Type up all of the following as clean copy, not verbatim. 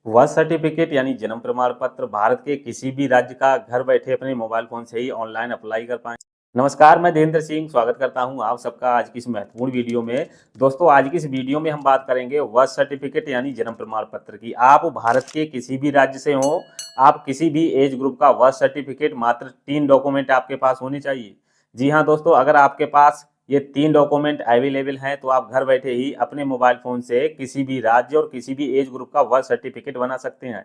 Birth certificate यानी जन्म प्रमाण पत्र भारत के किसी भी राज्य का घर बैठे अपने मोबाइल फोन से ही ऑनलाइन अप्लाई कर पाएं। नमस्कार, मैं देवेंद्र सिंह स्वागत करता हूं आप सबका आज की इस महत्वपूर्ण वीडियो में। दोस्तों, आज की इस वीडियो में हम बात करेंगे बर्थ सर्टिफिकेट यानी जन्म प्रमाण पत्र की। आप भारत के किसी भी राज्य से हो, आप किसी भी एज ग्रुप का बर्थ सर्टिफिकेट, मात्र 3 डॉक्यूमेंट आपके पास होने चाहिए। जी हाँ दोस्तों, अगर आपके पास ये 3 डॉक्यूमेंट अवेलेबल हैं तो आप घर बैठे ही अपने मोबाइल फोन से किसी भी राज्य और किसी भी एज ग्रुप का बर्थ सर्टिफिकेट बना सकते हैं।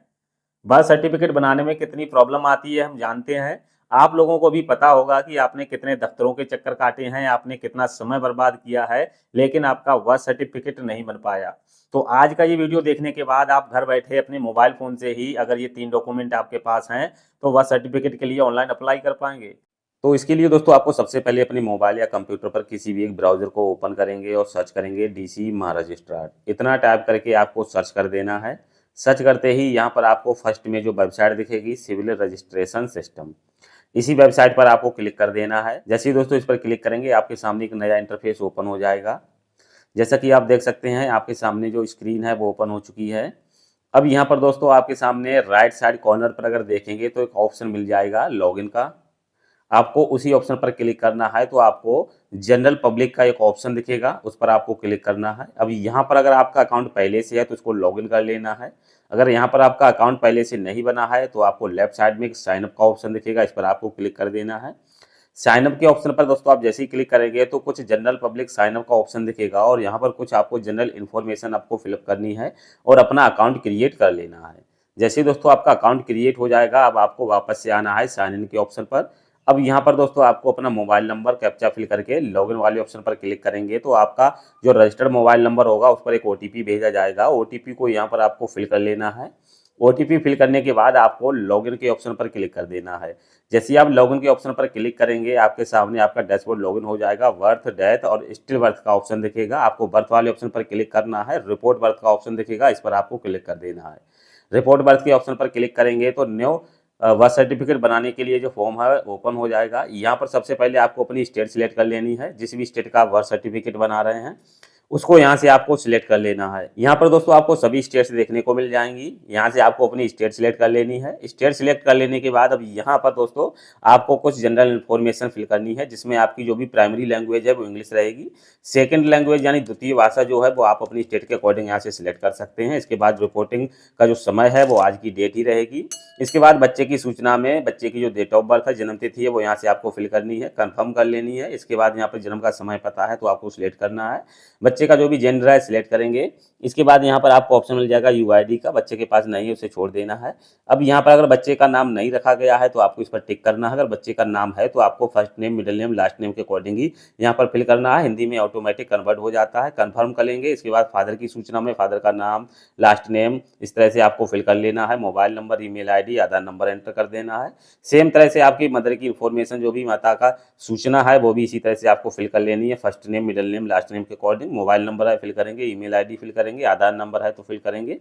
बर्थ सर्टिफिकेट बनाने में कितनी प्रॉब्लम आती है हम जानते हैं। आप लोगों को भी पता होगा कि आपने कितने दफ्तरों के चक्कर काटे हैं, आपने कितना समय बर्बाद किया है, लेकिन आपका बर्थ सर्टिफिकेट नहीं बन पाया। तो आज का ये वीडियो देखने के बाद आप घर बैठे अपने मोबाइल फोन से ही, अगर ये 3 डॉक्यूमेंट आपके पास हैं, तो बर्थ सर्टिफिकेट के लिए ऑनलाइन अप्लाई कर पाएंगे। तो इसके लिए दोस्तों आपको सबसे पहले अपने मोबाइल या कंप्यूटर पर किसी भी एक ब्राउज़र को ओपन करेंगे और सर्च करेंगे डीसी महारजिस्ट्रार। इतना टाइप करके आपको सर्च कर देना है। सर्च करते ही यहाँ पर आपको फर्स्ट में जो वेबसाइट दिखेगी, सिविल रजिस्ट्रेशन सिस्टम, इसी वेबसाइट पर आपको क्लिक कर देना है। जैसे ही दोस्तों इस पर क्लिक करेंगे आपके सामने एक नया इंटरफेस ओपन हो जाएगा। जैसा कि आप देख सकते हैं आपके सामने जो स्क्रीन है वो ओपन हो चुकी है। अब यहाँ पर दोस्तों आपके सामने राइट साइड कॉर्नर पर अगर देखेंगे तो एक ऑप्शन मिल जाएगा लॉगिन का। आपको उसी ऑप्शन पर क्लिक करना है। तो आपको जनरल पब्लिक का एक ऑप्शन दिखेगा, उस पर आपको क्लिक करना है। अब यहाँ पर अगर आपका अकाउंट पहले से है तो उसको लॉगिन कर लेना है। अगर यहाँ पर आपका अकाउंट पहले से नहीं बना है तो आपको लेफ्ट साइड में एक साइन अप का ऑप्शन दिखेगा, इस पर आपको क्लिक कर देना है। साइन अप के ऑप्शन पर दोस्तों आप जैसे ही क्लिक करेंगे तो कुछ जनरल पब्लिक साइन अप का ऑप्शन दिखेगा और यहाँ पर कुछ आपको जनरल इन्फॉर्मेशन आपको फिलअप करनी है और अपना अकाउंट क्रिएट कर लेना है। जैसे ही दोस्तों आपका अकाउंट क्रिएट हो जाएगा, अब आपको वापस से आना है साइन इन के ऑप्शन पर। अब यहाँ पर दोस्तों आपको अपना मोबाइल नंबर कैप्चा फिल करके लॉगिन वाले ऑप्शन पर क्लिक करेंगे तो आपका जो रजिस्टर्ड मोबाइल नंबर होगा उस पर एक ओटीपी भेजा जाएगा। ओटीपी को यहाँ पर आपको फिल कर लेना है। ओटीपी फिल करने के बाद आपको लॉगिन के ऑप्शन पर क्लिक कर देना है। जैसे ही आप लॉगिन के ऑप्शन पर क्लिक करेंगे आपके सामने आपका डैशबोर्ड लॉगिन हो जाएगा। बर्थ, डेथ और स्टिल बर्थ का ऑप्शन दिखेगा। आपको बर्थ वाले ऑप्शन पर क्लिक करना है। रिपोर्ट बर्थ का ऑप्शन दिखेगा, इस पर आपको क्लिक कर देना है। रिपोर्ट बर्थ के ऑप्शन पर क्लिक करेंगे तो न्यू बर्थ सर्टिफिकेट बनाने के लिए जो फॉर्म है ओपन हो जाएगा। यहाँ पर सबसे पहले आपको अपनी स्टेट सिलेक्ट कर लेनी है। जिस भी स्टेट का बर्थ सर्टिफिकेट बना रहे हैं उसको यहाँ से आपको सिलेक्ट कर लेना है। यहाँ पर दोस्तों आपको सभी स्टेट्स देखने को मिल जाएंगी। यहाँ से आपको अपनी स्टेट सिलेक्ट कर लेनी है। स्टेट सिलेक्ट कर लेने के बाद अब यहाँ पर दोस्तों आपको कुछ जनरल इन्फॉर्मेशन फिल करनी है, जिसमें आपकी जो भी प्राइमरी लैंग्वेज है वो इंग्लिश रहेगी। सेकंड लैंग्वेज यानी द्वितीय भाषा जो है वो आप अपनी स्टेट के अकॉर्डिंग यहाँ से सिलेक्ट कर सकते हैं। इसके बाद रिपोर्टिंग का जो समय है वो आज की डेट ही रहेगी। इसके बाद बच्चे की सूचना में बच्चे की जो डेट ऑफ बर्थ है, जन्म तिथि है, वो यहाँ से आपको फिल करनी है, कंफर्म कर लेनी है। इसके बाद यहाँ पर जन्म का समय पता है तो आपको सिलेक्ट करना है। बच्चे का जो भी जेंडर है सिलेक्ट करेंगे। इसके बाद यहाँ पर आपको ऑप्शन मिल जाएगा यूआईडी का, बच्चे के पास नहीं है उसे छोड़ देना है। अब यहाँ पर अगर बच्चे का नाम नहीं रखा गया है तो आपको इस पर टिक करना है। अगर बच्चे का नाम है तो आपको first name, middle name, last name के अकॉर्डिंग ही यहाँ पर फिल करना है। हिंदी में ऑटोमेटिक कन्वर्ट हो जाता है। कन्फर्म कर लेंगे। इसके बाद फादर की सूचना में फादर का नाम, लास्ट नेम, इस तरह से आपको फिल कर लेना है। मोबाइल नंबर, ईमेल आईडी, आधार नंबर एंटर कर देना है। सेम तरह से आपकी मदर की इन्फॉर्मेशन, जो भी माता का सूचना है वो भी इसी तरह से आपको फिल कर लेनी है। First name, middle name, last name के अकॉर्डिंग। मोबाइल नंबर है फिल करेंगे, ईमेल आईडी फिल करेंगे, आधार नंबर है तो फिल करेंगे।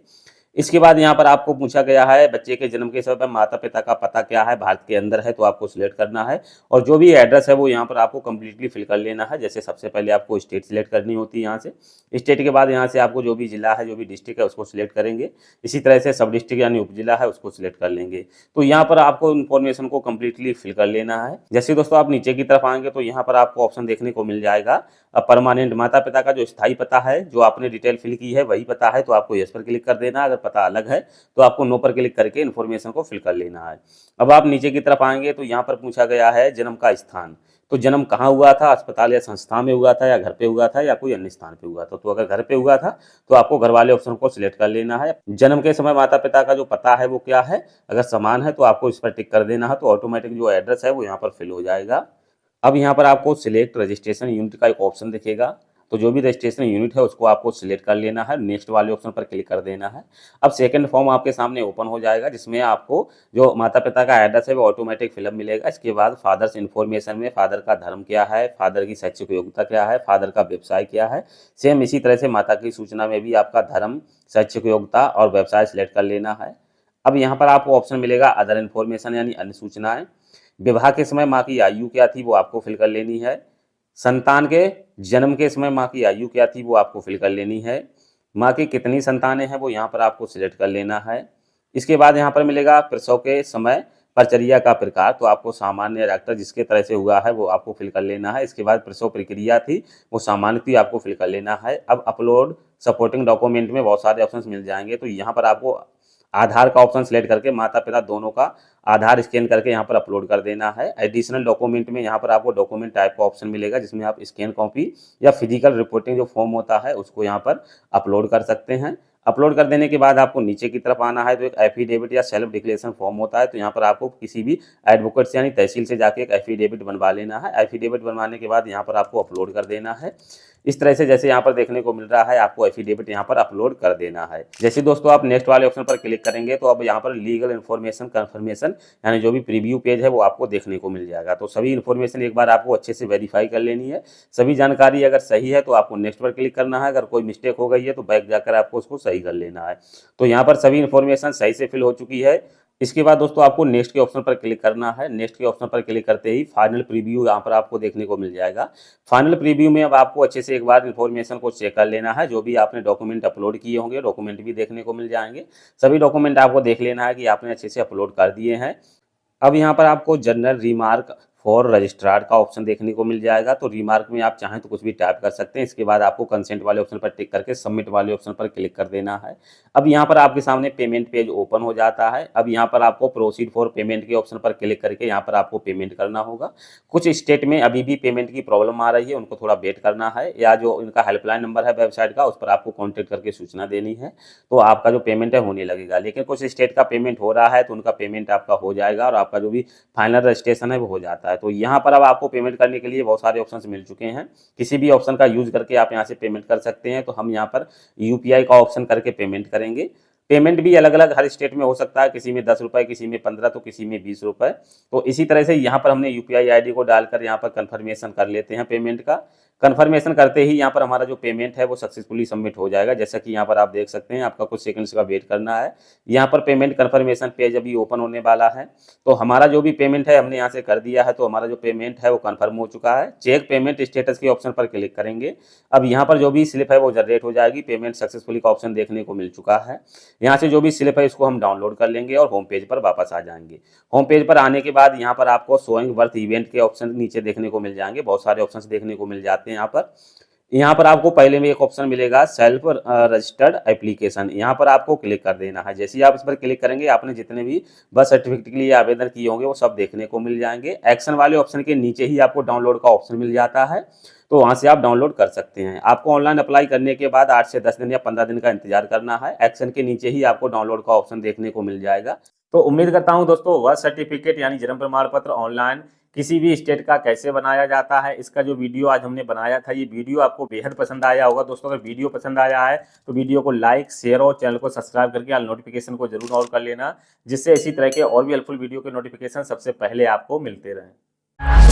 इसके बाद यहाँ पर आपको पूछा गया है बच्चे के जन्म के समय माता पिता का पता क्या है, भारत के अंदर है तो आपको सिलेक्ट करना है। और जो भी एड्रेस है वो यहाँ पर आपको कंप्लीटली फिल कर लेना है। जैसे सबसे पहले आपको स्टेट सिलेक्ट करनी होती है यहाँ से। स्टेट के बाद यहाँ से आपको जो भी जिला है, जो भी डिस्ट्रिक्ट है उसको सिलेक्ट करेंगे। इसी तरह से सब डिस्ट्रिक्ट यानी उपजिला है उसको सिलेक्ट कर लेंगे। तो यहाँ पर आपको इन्फॉर्मेशन को कंप्लीटली फिल कर लेना है। जैसे दोस्तों आप नीचे की तरफ आएंगे तो यहाँ पर आपको ऑप्शन देखने को मिल जाएगा परमानेंट। माता पिता का जो स्थायी पता है, जो आपने डिटेल फिल की है वही पता है तो आपको यस पर क्लिक कर देना है। अगर पता अलग है तो आपको नो पर क्लिक करके इन्फॉर्मेशन को फिल कर लेना है। अब आप नीचे की तरफ आएंगे तो यहाँ पर पूछा गया है जन्म का स्थान। तो जन्म कहाँ हुआ था, अस्पताल या संस्था में हुआ था, या घर पे हुआ था, या कोई अन्य स्थान पे हुआ था। तो अगर घर पे हुआ था तो आपको घर वाले ऑप्शन को सिलेक्ट कर लेना है। जन्म के समय माता पिता का जो पता है वो क्या है, अगर समान है तो आपको इस पर टिक कर देना है। तो ऑटोमेटिक जो एड्रेस है वो यहाँ पर फिल हो जाएगा। अब यहाँ पर आपको सिलेक्ट रजिस्ट्रेशन यूनिट का एक ऑप्शन दिखेगा। तो जो भी रजिस्ट्रेशन यूनिट है उसको आपको सिलेक्ट कर लेना है। नेक्स्ट वाले ऑप्शन पर क्लिक कर देना है। अब सेकंड फॉर्म आपके सामने ओपन हो जाएगा, जिसमें आपको जो माता पिता का एड्रेस है वो ऑटोमेटिक फिलअप मिलेगा। इसके बाद फादर्स इन्फॉर्मेशन में फादर का धर्म क्या है, फादर की शैक्षिक योग्यता क्या है, फादर का व्यवसाय क्या है। सेम इसी तरह से माता की सूचना में भी आपका धर्म, शैक्षिक योग्यता और व्यवसाय सिलेक्ट कर लेना है। अब यहाँ पर आपको ऑप्शन मिलेगा अदर इन्फॉर्मेशन यानी अन्य सूचनाएं। विवाह के समय माँ की आयु क्या थी वो आपको फिल कर लेनी है। संतान के जन्म के समय माँ की आयु क्या थी वो आपको फिल कर लेनी है। माँ की कितनी संतानें हैं वो यहाँ पर आपको सिलेक्ट कर लेना है। इसके बाद यहाँ पर मिलेगा प्रसव के समय परिचर्या का प्रकार, तो आपको सामान्य डॉक्टर जिसके तरह से हुआ है वो आपको फिल कर लेना है। इसके बाद प्रसव प्रक्रिया थी वो सामान्य थी, आपको फिल कर लेना है। अब अपलोड सपोर्टिंग डॉक्यूमेंट में बहुत सारे ऑप्शंस मिल जाएंगे, तो यहाँ पर आपको आधार का ऑप्शन सेलेक्ट करके माता पिता दोनों का आधार स्कैन करके यहाँ पर अपलोड कर देना है। एडिशनल डॉक्यूमेंट में यहाँ पर आपको डॉक्यूमेंट टाइप का ऑप्शन मिलेगा, जिसमें आप स्कैन कॉपी या फिजिकल रिपोर्टिंग जो फॉर्म होता है उसको यहाँ पर अपलोड कर सकते हैं। अपलोड कर देने के बाद आपको नीचे की तरफ आना है, तो एक एफिडेविट या सेल्फ डिक्लेरेशन फॉर्म होता है, तो यहाँ पर आपको किसी भी एडवोकेट से यानी तहसील से जाके एक एफिडेविट बनवा लेना है। एफिडेविट बनवाने के बाद यहाँ पर आपको अपलोड कर देना है। इस तरह से जैसे यहाँ पर देखने को मिल रहा है, आपको एफिडेविट यहाँ पर अपलोड कर देना है। जैसे दोस्तों आप नेक्स्ट वाले ऑप्शन पर क्लिक करेंगे तो अब यहाँ पर लीगल इन्फॉर्मेशन कंफर्मेशन यानी जो भी प्रीव्यू पेज है वो आपको देखने को मिल जाएगा। तो सभी इन्फॉर्मेशन एक बार आपको अच्छे से वेरीफाई कर लेनी है। सभी जानकारी अगर सही है तो आपको नेक्स्ट पर क्लिक करना है, अगर कोई मिस्टेक हो गई है तो बैक जाकर आपको उसको सही कर लेना है। तो यहाँ पर सभी इन्फॉर्मेशन सही से फिल हो चुकी है। इसके बाद दोस्तों आपको नेक्स्ट के ऑप्शन पर क्लिक करना है। नेक्स्ट के ऑप्शन पर क्लिक करते ही फाइनल प्रीव्यू यहाँ पर आपको देखने को मिल जाएगा। फाइनल प्रीव्यू में अब आपको अच्छे से एक बार इन्फॉर्मेशन को चेक कर लेना है। जो भी आपने डॉक्यूमेंट अपलोड किए होंगे डॉक्यूमेंट भी देखने को मिल जाएंगे। सभी डॉक्यूमेंट आपको देख लेना है कि आपने अच्छे से अपलोड कर दिए हैं। अब यहाँ पर आपको जनरल रिमार्क फॉर रजिस्ट्रार का ऑप्शन देखने को मिल जाएगा। तो रिमार्क में आप चाहें तो कुछ भी टाइप कर सकते हैं। इसके बाद आपको कंसेंट वाले ऑप्शन पर टिक करके सबमिट वाले ऑप्शन पर क्लिक कर देना है। अब यहाँ पर आपके सामने पेमेंट पेज ओपन हो जाता है। अब यहाँ पर आपको प्रोसीड फॉर पेमेंट के ऑप्शन पर क्लिक करके यहाँ पर आपको पेमेंट करना होगा। कुछ स्टेट में अभी भी पेमेंट की प्रॉब्लम आ रही है, उनको थोड़ा वेट करना है, या जो इनका हेल्पलाइन नंबर है वेबसाइट का उस पर आपको कॉन्टैक्ट करके सूचना देनी है, तो आपका जो पेमेंट है होने लगेगा। लेकिन कुछ स्टेट का पेमेंट हो रहा है तो उनका पेमेंट आपका हो जाएगा और आपका जो भी फाइनल रजिस्ट्रेशन है वो हो जाता है। तो यहाँ पर अब आपको पेमेंट करने के लिए बहुत सारे ऑप्शंस मिल चुके हैं। किसी भी ऑप्शन का यूज करके आप यहाँ से पेमेंट कर सकते हैं। तो हम यहाँ पर यूपीआई का ऑप्शन करके पेमेंट करेंगे। पेमेंट भी अलग अलग हर स्टेट में हो सकता है, किसी में 10 रुपये, किसी में 15, तो किसी में 20 रुपये। तो इसी तरह से यहाँ पर हमने यूपीआई आईडी को डालकर यहाँ पर कन्फर्मेशन कर लेते हैं पेमेंट का। कन्फर्मेशन करते ही यहाँ पर हमारा जो पेमेंट है वो सक्सेसफुली सबमिट हो जाएगा। जैसा कि यहाँ पर आप देख सकते हैं, आपका कुछ सेकंड्स का वेट करना है। यहाँ पर पेमेंट कन्फर्मेशन पेज अभी ओपन होने वाला है। तो हमारा जो भी पेमेंट है हमने यहाँ से कर दिया है, तो हमारा जो पेमेंट है वो कन्फर्म हो चुका है। चेक पेमेंट स्टेटस के ऑप्शन पर क्लिक करेंगे। अब यहाँ पर जो भी स्लिप है वो जनरेट हो जाएगी। पेमेंट सक्सेसफुली का ऑप्शन देखने को मिल चुका है। यहाँ से जो भी स्लिप है इसको हम डाउनलोड कर लेंगे और होम पेज पर वापस आ जाएंगे। होम पेज पर आने के बाद यहाँ पर आपको शोइंग वर्थ इवेंट के ऑप्शन नीचे देखने को मिल जाएंगे। बहुत सारे ऑप्शंस देखने को मिल जाते हैं यहाँ पर आपको पहले में एक ऑप्शन मिलेगा सेल्फ रजिस्टर्ड एप्लीकेशन, यहाँ पर आपको क्लिक कर देना है। जैसे ही आप इस पर क्लिक करेंगे आपने जितने भी बर्थ सर्टिफिकेट के लिए आवेदन किए होंगे वो सब देखने को मिल जाएंगे। एक्शन वाले ऑप्शन के नीचे ही आपको डाउनलोड का ऑप्शन मिल जाता है, तो वहाँ से आप डाउनलोड कर सकते हैं। आपको ऑनलाइन अप्लाई करने के बाद 8 से 10 दिन या 15 दिन का इंतजार करना है। एक्शन के नीचे ही आपको डाउनलोड का ऑप्शन देखने को मिल जाएगा। तो उम्मीद करता हूं दोस्तों बर्थ सर्टिफिकेट यानी जन्म प्रमाण पत्र ऑनलाइन किसी भी स्टेट का कैसे बनाया जाता है, इसका जो वीडियो आज हमने बनाया था, ये वीडियो आपको बेहद पसंद आया होगा। दोस्तों अगर वीडियो पसंद आया है तो वीडियो को लाइक, शेयर और चैनल को सब्सक्राइब करके ऑल नोटिफिकेशन को जरूर ऑन कर लेना, जिससे इसी तरह के और भी हेल्पफुल वीडियो के नोटिफिकेशन सबसे पहले आपको मिलते रहें।